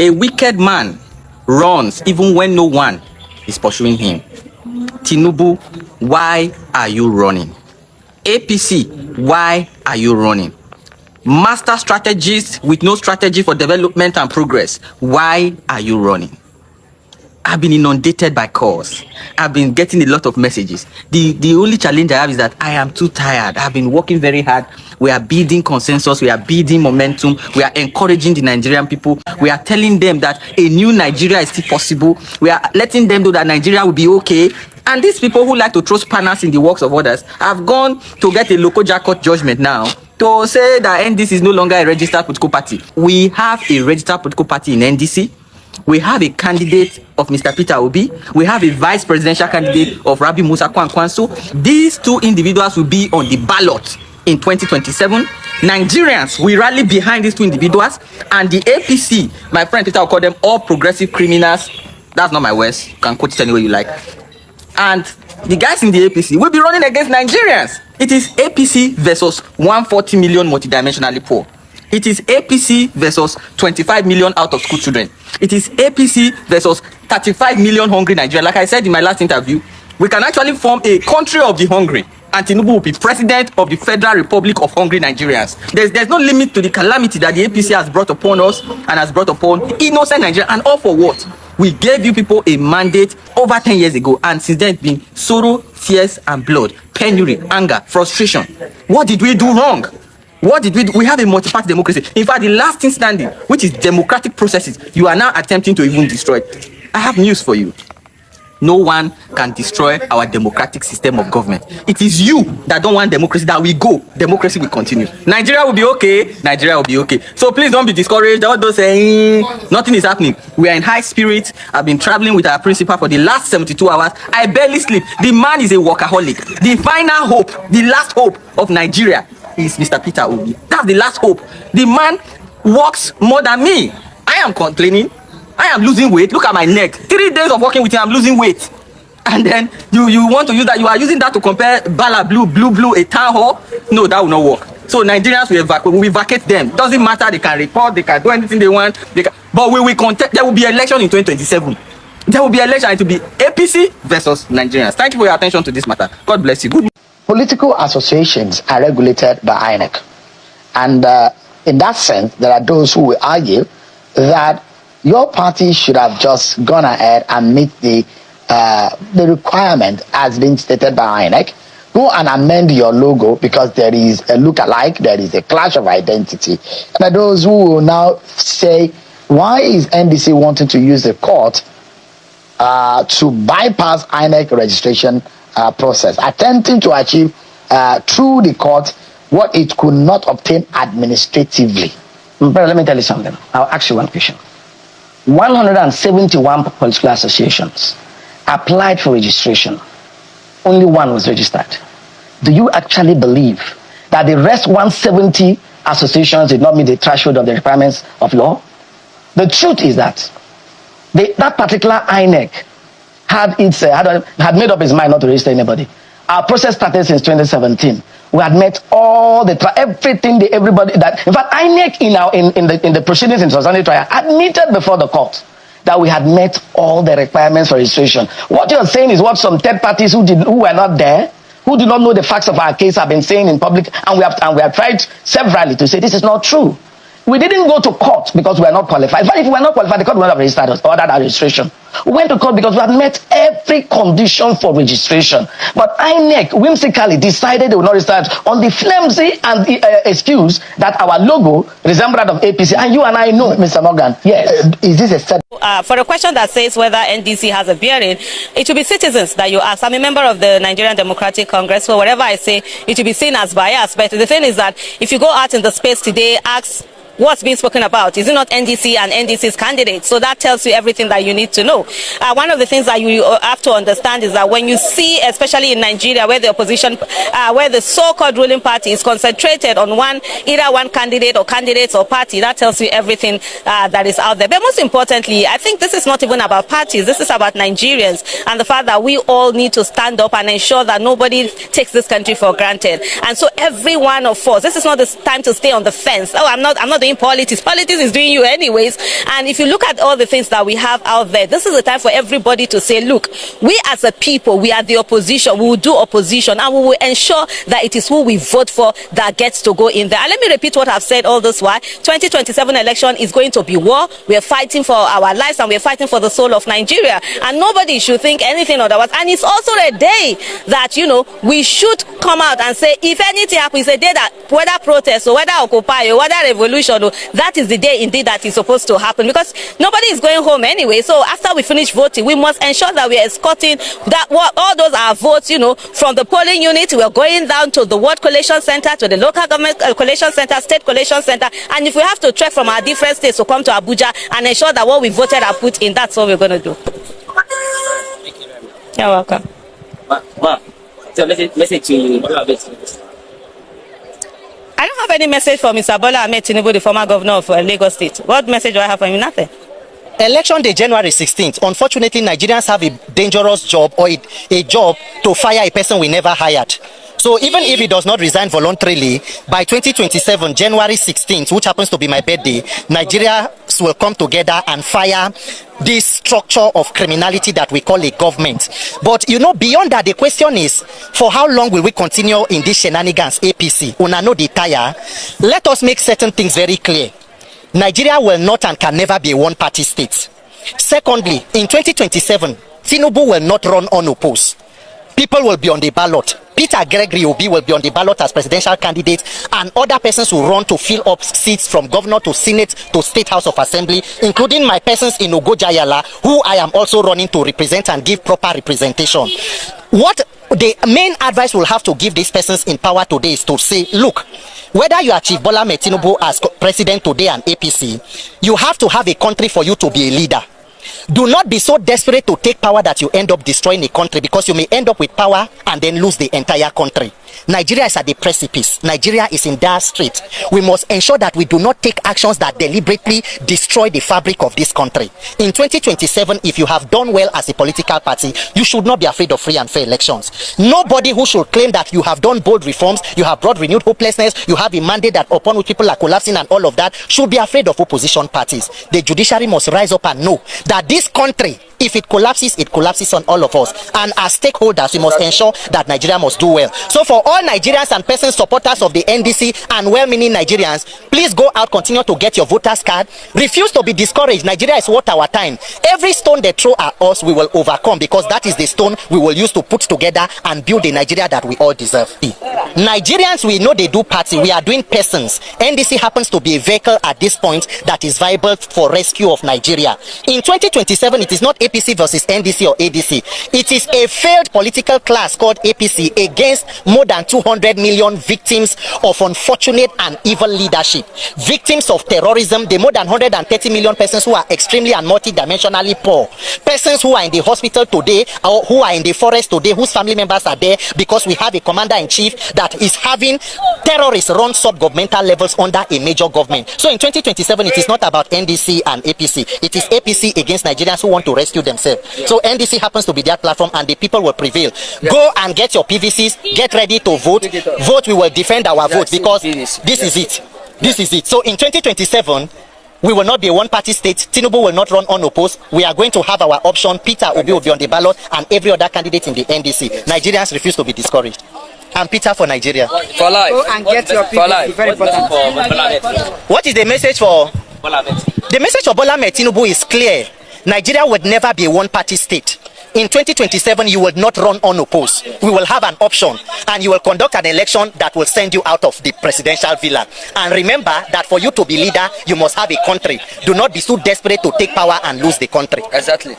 A wicked man runs even when no one is pursuing him. Tinubu, why are you running? APC, why are you running? Master strategists with no strategy for development and progress, why are you running? I've been inundated by calls. I've been getting a lot of messages. The only challenge I have is that I am too tired. I've been working very hard. We are building consensus. We are building momentum. We are encouraging the Nigerian people. We are telling them that a new Nigeria is still possible. We are letting them know that Nigeria will be okay. And these people who like to throw spanners in the works of others have gone to get a local jackpot judgment now to say that NDC is no longer a registered political party. We have a registered political party in NDC. We have a candidate of Mr. Peter Obi. We have a vice presidential candidate of Rabi Musa Kwankwanso. These two individuals will be on the ballot in 2027. Nigerians will rally behind these two individuals. And the APC, my friend Peter will call them all progressive criminals. That's not my words. You can quote it any way you like. And the guys in the APC will be running against Nigerians. It is APC versus 140 million multidimensionally poor. It is APC versus 25 million out of school children. It is APC versus 35 million hungry Nigerians. Like I said in my last interview, we can actually form a country of the hungry, and Tinubu will be president of the Federal Republic of Hungry Nigerians. There's no limit to the calamity that the APC has brought upon us and has brought upon innocent Nigerians. And all for what? We gave you people a mandate over 10 years ago, and since then it's been sorrow, tears, and blood, penury, anger, frustration. What did we do wrong? What did we do? We have a multi-party democracy. In fact, the last thing standing, which is democratic processes, you are now attempting to even destroy. I have news for you. No one can destroy our democratic system of government. It is you that don't want democracy that will go. Democracy will continue. Nigeria will be okay. Nigeria will be okay. So please don't be discouraged. All those saying nothing is happening. We are in high spirits. I've been traveling with our principal for the last 72 hours. I barely sleep. The man is a workaholic. The final hope, the last hope of Nigeria is Mr. Peter Obi. That's the last hope. The man works more than me. I am complaining. I am losing weight. Look at my neck. 3 days of working with him, I'm losing weight. And then you want to use that. You are using that to compare Bala Blue, a town hall. No, that will not work. So Nigerians will vacate them. Doesn't matter. They can report. They can do anything they want. But we will contest. There will be election in 2027. There will be election. It will be APC versus Nigerians. Thank you for your attention to this matter. God bless you. Good. Political associations are regulated by INEC. And in that sense, there are those who will argue that your party should have just gone ahead and meet the requirement as being stated by INEC. Go and amend your logo because there is a look-alike, there is a clash of identity. And there are those who will now say, why is NDC wanting to use the court to bypass INEC registration process, attempting to achieve through the court what it could not obtain administratively? But let me tell you something. I'll ask you one question. 171 political associations applied for registration. Only one was registered. Do you actually believe that the rest 170 associations did not meet the threshold of the requirements of law? The truth is that that particular INEC had made up its mind not to register anybody. Our process started since 2017. We had met all the everybody that, in fact, INEC in the proceedings in Sunday trial admitted before the court that we had met all the requirements for registration. What you're saying is what some third parties who were not there, who do not know the facts of our case, have been saying in public, and we have tried severally to say this is not true. We didn't go to court because we are not qualified. But if we were not qualified, the court would not have registered us, ordered our registration. We went to court because we had met every condition for registration. But INEC whimsically decided they would not register us on the flimsy and excuse that our logo resembled that of APC. And you and I know, Mr. Morgan, yes. Is this a set? For a question that says whether NDC has a bearing, it should be citizens that you ask. I'm a member of the Nigerian Democratic Congress, so whatever I say, it should be seen as bias. But the thing is that if you go out in the space today, ask what's being spoken about. Is it not NDC and NDC's candidates? So that tells you everything that you need to know. One of the things that you have to understand is that when you see, especially in Nigeria, where the opposition, where the so-called ruling party is concentrated on either one candidate or candidates or party, that tells you everything that is out there. But most importantly, I think this is not even about parties. This is about Nigerians and the fact that we all need to stand up and ensure that nobody takes this country for granted. And so every one of us, this is not the time to stay on the fence. Oh, I'm not doing politics. Politics is doing you anyways. And if you look at all the things that we have out there, this is the time for everybody to say, look, we as a people, we are the opposition. We will do opposition, and we will ensure that it is who we vote for that gets to go in there. And let me repeat what I've said all this while. 2027 election is going to be war. We are fighting for our lives, and we are fighting for the soul of Nigeria. And nobody should think anything otherwise. And it's also a day that, you know, we should come out and say, if anything happens, a day that whether protest or whether occupy or whether revolution, or that is the day indeed that is supposed to happen, because nobody is going home anyway. So after we finish voting, we must ensure that we are escorting that all those are votes, you know, from the polling unit. We are going down to the ward collation center, to the local government collation center, state collation center, and if we have to trek from our different states to come to Abuja and ensure that what we voted are put in, that's what we're going to do. You're welcome. So message to Bola Tinubu. I don't have any message for Mr. Bola Tinubu, the former governor of Lagos State. What message do I have for him? Nothing. Election day January 16th. Unfortunately, Nigerians have a dangerous job, or a job to fire a person we never hired. So even if he does not resign voluntarily, by 2027, January 16th, which happens to be my birthday, Nigerians will come together and fire this structure of criminality that we call a government. But you know, beyond that, the question is, for how long will we continue in these shenanigans, APC? Una no dey tire. Let us make certain things very clear. Nigeria will not and can never be a one-party state. Secondly, in 2027, Tinubu will not run unopposed. People will be on the ballot. Peter Obi will be on the ballot as presidential candidate, and other persons will run to fill up seats from governor to senate to state house of assembly, including my persons in Ogojayala, who I am also running to represent and give proper representation. What the main advice we'll have to give these persons in power today is to say, look, whether you achieve Bola Tinubu as president today and APC, you have to have a country for you to be a leader. Do not be so desperate to take power that you end up destroying a country, because you may end up with power and then lose the entire country. Nigeria is at the precipice. Nigeria is in dire strait. We must ensure that we do not take actions that deliberately destroy the fabric of this country. In 2027, if you have done well as a political party, you should not be afraid of free and fair elections. Nobody who should claim that you have done bold reforms, you have brought renewed hopelessness, you have a mandate that upon which people are collapsing and all of that, should be afraid of opposition parties. The judiciary must rise up and know that this country, if it collapses on all of us. And as stakeholders, we must ensure that Nigeria must do well. So for all Nigerians and persons supporters of the NDC and well-meaning Nigerians, please go out, continue to get your voters card. Refuse to be discouraged. Nigeria is worth our time. Every stone they throw at us, we will overcome, because that is the stone we will use to put together and build the Nigeria that we all deserve. Nigerians, we know they do party. We are doing persons. NDC happens to be a vehicle at this point that is viable for rescue of Nigeria. In 2027, it is not APC versus NDC or ADC. It is a failed political class called APC against more than 200 million victims of unfortunate and evil leadership, victims of terrorism, the more than 130 million persons who are extremely and multidimensionally poor, persons who are in the hospital today or who are in the forest today, whose family members are there because we have a commander-in-chief that is having terrorists run sub-governmental levels under a major government. So in 2027, it is not about NDC and APC. It is APC against Nigerians who want to rescue themselves. So NDC happens to be their platform, and the people will prevail. Go and get your PVCs, get ready to vote. Vote, we will defend our vote, because this is it. This is it. So in 2027, we will not be a one-party state. Tinubu will not run unopposed. We are going to have our option. Peter Obi will be on the ballot, and every other candidate in the NDC. Nigerians refuse to be discouraged. And Peter for Nigeria. For life. Go and get your PVC. Very important. What is the message for Bola? The message for Bola Tinubu is clear. Nigeria would never be a one-party state. In 2027, you will not run unopposed. We will have an option, and you will conduct an election that will send you out of the presidential villa. And remember that for you to be leader, you must have a country. Do not be so desperate to take power and lose the country. Exactly.